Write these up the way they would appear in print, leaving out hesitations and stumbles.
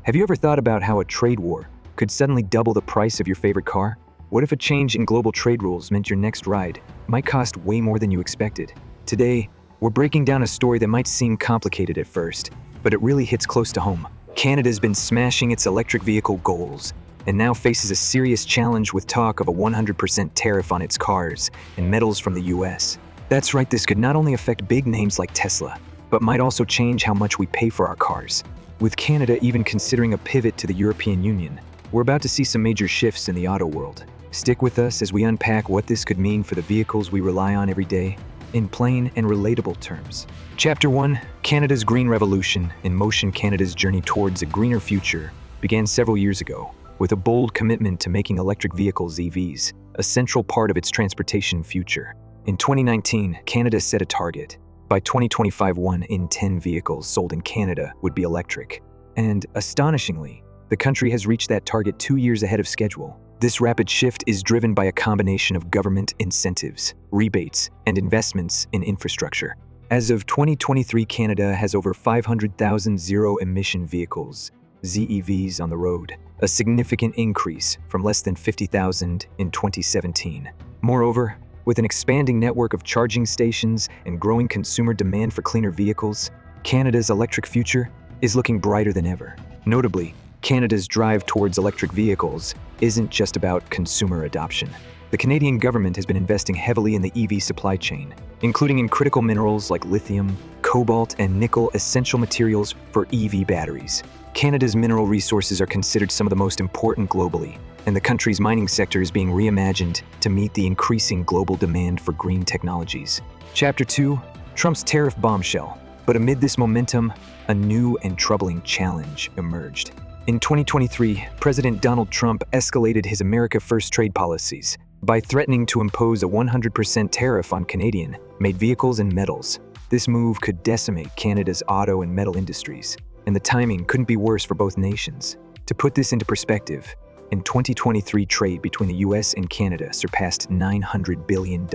Have you ever thought about how a trade war could suddenly double the price of your favorite car? What if a change in global trade rules meant your next ride might cost way more than you expected? Today, we're breaking down a story that might seem complicated at first, but it really hits close to home. Canada's been smashing its electric vehicle goals and now faces a serious challenge with talk of a 100% tariff on its cars and metals from the US. That's right, this could not only affect big names like Tesla, but might also change how much we pay for our cars. With Canada even considering a pivot to the European Union, we're about to see some major shifts in the auto world. Stick with us as we unpack what this could mean for the vehicles we rely on every day, in plain and relatable terms. Chapter 1, Canada's Green Revolution in Motion. Canada's journey towards a greener future began several years ago, with a bold commitment to making electric vehicles (EVs) a central part of its transportation future. In 2019, Canada set a target. By 2025, 1 in 10 vehicles sold in Canada would be electric. And astonishingly, the country has reached that target 2 years ahead of schedule. This rapid shift is driven by a combination of government incentives, rebates, and investments in infrastructure. As of 2023, Canada has over 500,000 zero-emission vehicles, ZEVs, on the road, a significant increase from less than 50,000 in 2017. Moreover, with an expanding network of charging stations and growing consumer demand for cleaner vehicles, Canada's electric future is looking brighter than ever. Notably, Canada's drive towards electric vehicles isn't just about consumer adoption. The Canadian government has been investing heavily in the EV supply chain, including in critical minerals like lithium, cobalt, and nickel, essential materials for EV batteries. Canada's mineral resources are considered some of the most important globally, and the country's mining sector is being reimagined to meet the increasing global demand for green technologies. Chapter 2, Trump's tariff bombshell. But amid this momentum, a new and troubling challenge emerged. In 2023, President Donald Trump escalated his America First trade policies by threatening to impose a 100% tariff on Canadian-made vehicles and metals. This move could decimate Canada's auto and metal industries, and the timing couldn't be worse for both nations. To put this into perspective, in 2023, trade between the US and Canada surpassed $900 billion.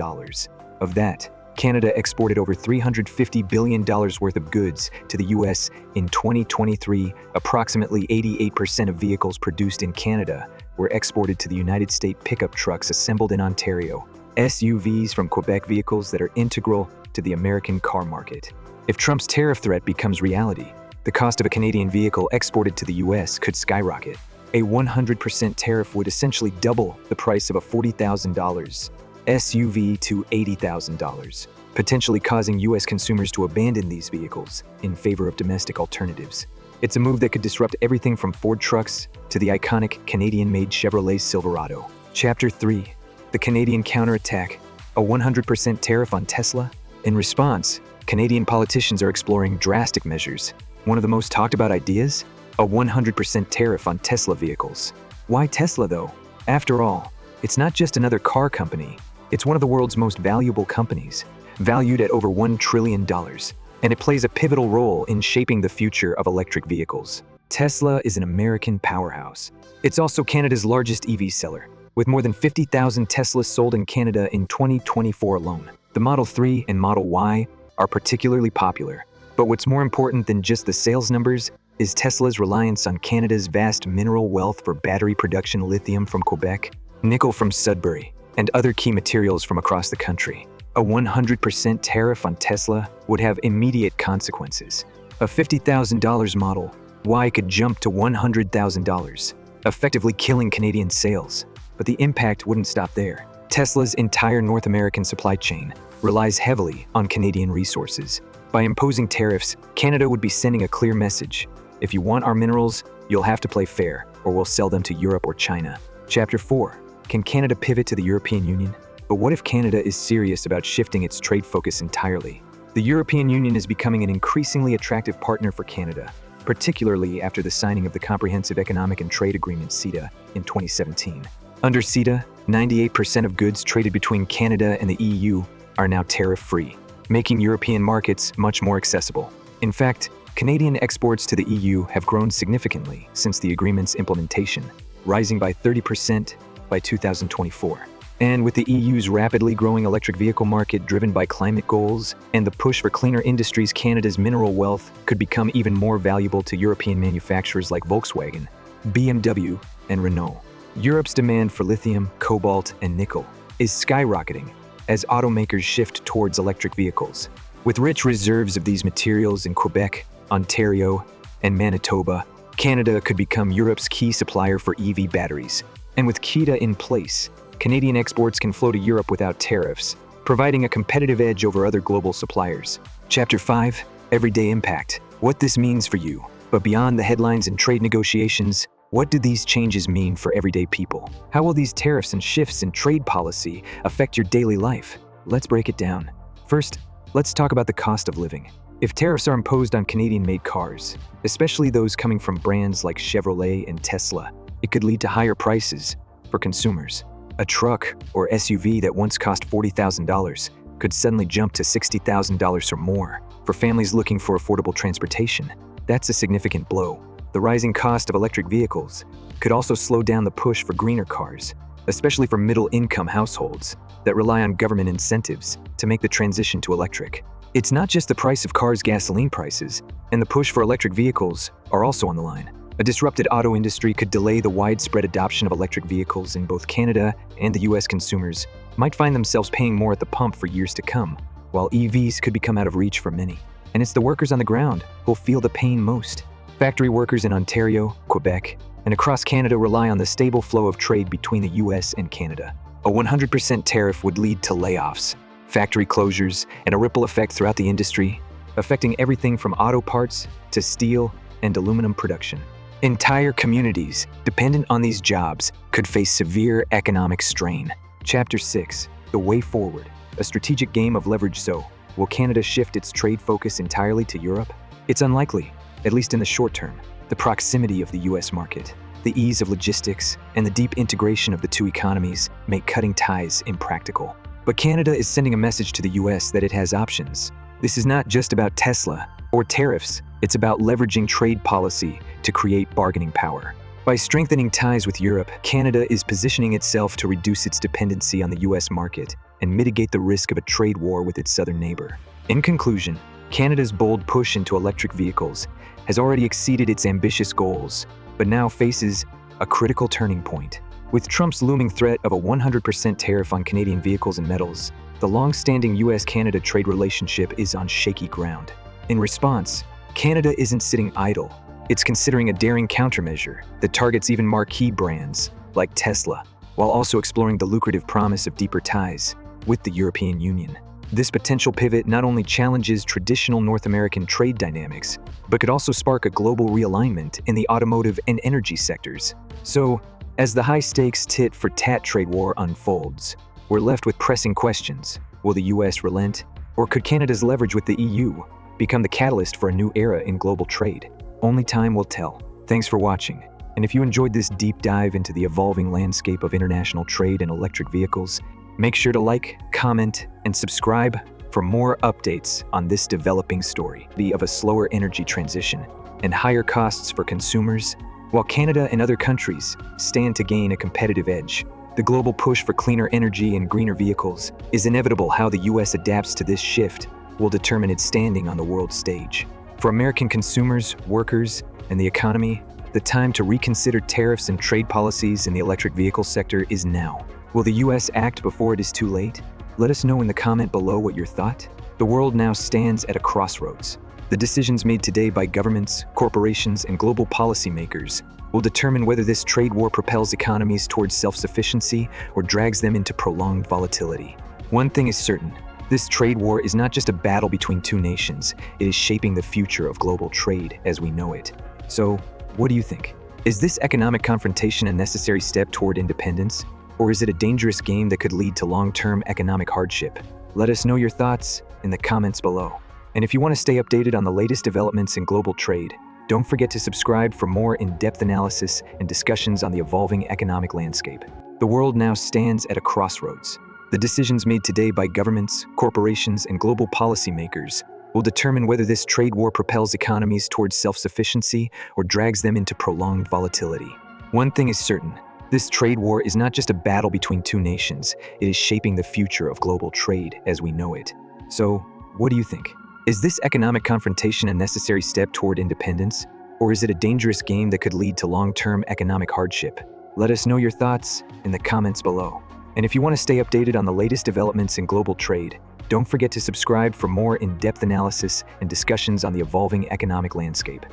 Of that, Canada exported over $350 billion worth of goods to the US in 2023. Approximately 88% of vehicles produced in Canada were exported to the United States. Pickup trucks assembled in Ontario, SUVs from Quebec, vehicles that are integral to the American car market. If Trump's tariff threat becomes reality, the cost of a Canadian vehicle exported to the US could skyrocket. A 100% tariff would essentially double the price of a $40,000 SUV to $80,000, potentially causing US consumers to abandon these vehicles in favor of domestic alternatives. It's a move that could disrupt everything from Ford trucks to the iconic Canadian-made Chevrolet Silverado. Chapter 3, the Canadian counterattack, a 100% tariff on Tesla. In response, Canadian politicians are exploring drastic measures. One of the most talked about ideas? A 100% tariff on Tesla vehicles. Why Tesla, though? After all, it's not just another car company. It's one of the world's most valuable companies, valued at over $1 trillion, and it plays a pivotal role in shaping the future of electric vehicles. Tesla is an American powerhouse. It's also Canada's largest EV seller, with more than 50,000 Teslas sold in Canada in 2024 alone. The Model 3 and Model Y are particularly popular. But what's more important than just the sales numbers is Tesla's reliance on Canada's vast mineral wealth for battery production: lithium from Quebec, nickel from Sudbury, and other key materials from across the country. A 100% tariff on Tesla would have immediate consequences. A $50,000 Model Y could jump to $100,000, effectively killing Canadian sales. But the impact wouldn't stop there. Tesla's entire North American supply chain relies heavily on Canadian resources. By imposing tariffs, Canada would be sending a clear message. If you want our minerals, you'll have to play fair, or we'll sell them to Europe or China. Chapter 4, can Canada pivot to the European Union? But what if Canada is serious about shifting its trade focus entirely? The European Union is becoming an increasingly attractive partner for Canada, particularly after the signing of the Comprehensive Economic and Trade Agreement (CETA) in 2017. Under CETA, 98% of goods traded between Canada and the EU are now tariff-free, making European markets much more accessible. In fact, Canadian exports to the EU have grown significantly since the agreement's implementation, rising by 30% by 2024. And with the EU's rapidly growing electric vehicle market driven by climate goals and the push for cleaner industries, Canada's mineral wealth could become even more valuable to European manufacturers like Volkswagen, BMW, and Renault. Europe's demand for lithium, cobalt, and nickel is skyrocketing as automakers shift towards electric vehicles. With rich reserves of these materials in Quebec, Ontario, and Manitoba, Canada could become Europe's key supplier for EV batteries. And with KETA in place, Canadian exports can flow to Europe without tariffs, providing a competitive edge over other global suppliers. Chapter 5: Everyday Impact. What this means for you. But beyond the headlines and trade negotiations, what do these changes mean for everyday people? How will these tariffs and shifts in trade policy affect your daily life? Let's break it down. First, let's talk about the cost of living. If tariffs are imposed on Canadian-made cars, especially those coming from brands like Chevrolet and Tesla, it could lead to higher prices for consumers. A truck or SUV that once cost $40,000 could suddenly jump to $60,000 or more for families looking for affordable transportation. That's a significant blow. The rising cost of electric vehicles could also slow down the push for greener cars, especially for middle-income households that rely on government incentives to make the transition to electric. It's not just the price of cars, gasoline prices, and the push for electric vehicles are also on the line. A disrupted auto industry could delay the widespread adoption of electric vehicles in both Canada and the US. Consumers might find themselves paying more at the pump for years to come, while EVs could become out of reach for many. And it's the workers on the ground who'll feel the pain most. Factory workers in Ontario, Quebec, and across Canada rely on the stable flow of trade between the US and Canada. A 100% tariff would lead to layoffs, factory closures, and a ripple effect throughout the industry, affecting everything from auto parts to steel and aluminum production. Entire communities dependent on these jobs could face severe economic strain. Chapter 6: The Way Forward. A strategic game of leverage. So, will Canada shift its trade focus entirely to Europe? It's unlikely, at least in the short term. The proximity of the US market, the ease of logistics, and the deep integration of the two economies make cutting ties impractical. But Canada is sending a message to the US that it has options. This is not just about Tesla or tariffs. It's about leveraging trade policy to create bargaining power. By strengthening ties with Europe, Canada is positioning itself to reduce its dependency on the US market and mitigate the risk of a trade war with its southern neighbor. In conclusion, Canada's bold push into electric vehicles has already exceeded its ambitious goals, but now faces a critical turning point. With Trump's looming threat of a 100% tariff on Canadian vehicles and metals, the long-standing US-Canada trade relationship is on shaky ground. In response, Canada isn't sitting idle. It's considering a daring countermeasure that targets even marquee brands like Tesla, while also exploring the lucrative promise of deeper ties with the European Union. This potential pivot not only challenges traditional North American trade dynamics, but could also spark a global realignment in the automotive and energy sectors. So, as the high-stakes tit-for-tat trade war unfolds, we're left with pressing questions. Will the US relent, or could Canada's leverage with the EU become the catalyst for a new era in global trade? Only time will tell. Thanks for watching. And if you enjoyed this deep dive into the evolving landscape of international trade and electric vehicles, make sure to like, comment, and subscribe for more updates on this developing story of a slower energy transition and higher costs for consumers. While Canada and other countries stand to gain a competitive edge, the global push for cleaner energy and greener vehicles is inevitable. How the US adapts to this shift will determine its standing on the world stage. For American consumers, workers, and the economy, the time to reconsider tariffs and trade policies in the electric vehicle sector is now. Will the US act before it is too late? Let us know in the comment below what your thought. The world now stands at a crossroads. The decisions made today by governments, corporations, and global policymakers will determine whether this trade war propels economies towards self-sufficiency or drags them into prolonged volatility. One thing is certain: this trade war is not just a battle between two nations, it is shaping the future of global trade as we know it. So, what do you think? Is this economic confrontation a necessary step toward independence? Or is it a dangerous game that could lead to long-term economic hardship? Let us know your thoughts in the comments below. And if you want to stay updated on the latest developments in global trade, don't forget to subscribe for more in-depth analysis and discussions on the evolving economic landscape. The world now stands at a crossroads. The decisions made today by governments, corporations, and global policymakers will determine whether this trade war propels economies towards self-sufficiency or drags them into prolonged volatility. One thing is certain: This trade war is not just a battle between two nations, it is shaping the future of global trade as we know it. So, what do you think? Is this economic confrontation a necessary step toward independence? Or is it a dangerous game that could lead to long-term economic hardship? Let us know your thoughts in the comments below. And if you want to stay updated on the latest developments in global trade, don't forget to subscribe for more in-depth analysis and discussions on the evolving economic landscape.